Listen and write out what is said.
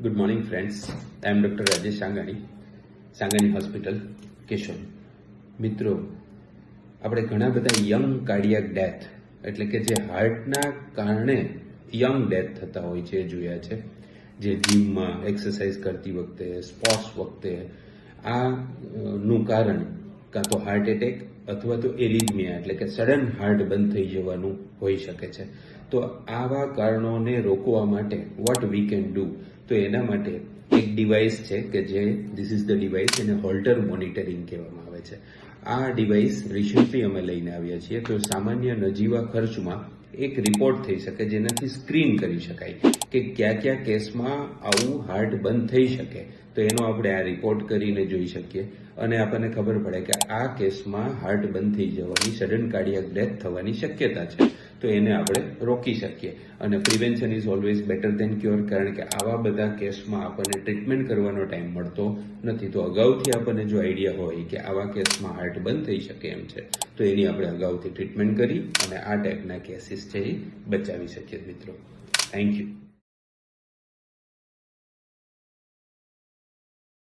Good morning friends. I am doctor Rajesh Sangani, Sangani hospital, Keshod. મિત્રો, આપણે ઘણા બધા યંગ કાર્ડિયાક ડેથ એટલે કે જે હાર્ટના કારણે યંગ ડેથ થતા હોય છે એ જોયા છે. જે જીમમાં એક્સરસાઇઝ કરતી વખતે, સ્પોર્ટ્સ વખતે આ નું કારણ કાં તો હાર્ટ એટેક અથવા તો એરિથમિયા એટલે કે સડન હાર્ટ બંધ થઈ જવાનું હોઈ શકે છે. તો આવા કારણોને રોકવા માટે વોટ વી કેન ડુ, તો એના માટે એક ડિવાઇસ છે કે જે ધીસ ઇઝ ધ ડિવાઇસ, એને હોલ્ટર મોનિટરિંગ કહેવામાં આવે છે. આ ડિવાઇસ રિસન્ટલી અમે લઈને આવ્યા છીએ. તો સામાન્ય નજીવા ખર્ચમાં એક રિપોર્ટ થઈ શકે જેનાથી સ્ક્રીન કરી શકાય કે કયા કયા કેસમાં આવું હાર્ટ બંધ થઈ શકે. તો એનો આપણે આ રિપોર્ટ કરીને જોઈ શકીએ અને આપણને ખબર પડે કે આ કેસમાં હાર્ટ બંધ થઈ જવાની, સડન કાર્ડિયાક ડેથ થવાની શક્યતા છે. તો એને આપણે રોકી શકીએ. અને prevention is always better than cure, કારણ કે આવા બધા કેસમાં આપણને ટ્રીટમેન્ટ કરવાનો ટાઈમ મળતો નથી. તો અગાઉથી આપણને જો આઈડિયા હોય કે આવા કેસમાં હાર્ટ બંધ થઈ શકે એમ છે, તો એની આપણે અગાઉથી ટ્રીટમેન્ટ કરી અને આ ટાઈપના કેસીસ છે એ બચાવી શકીએ. મિત્રો, થેન્ક યુ.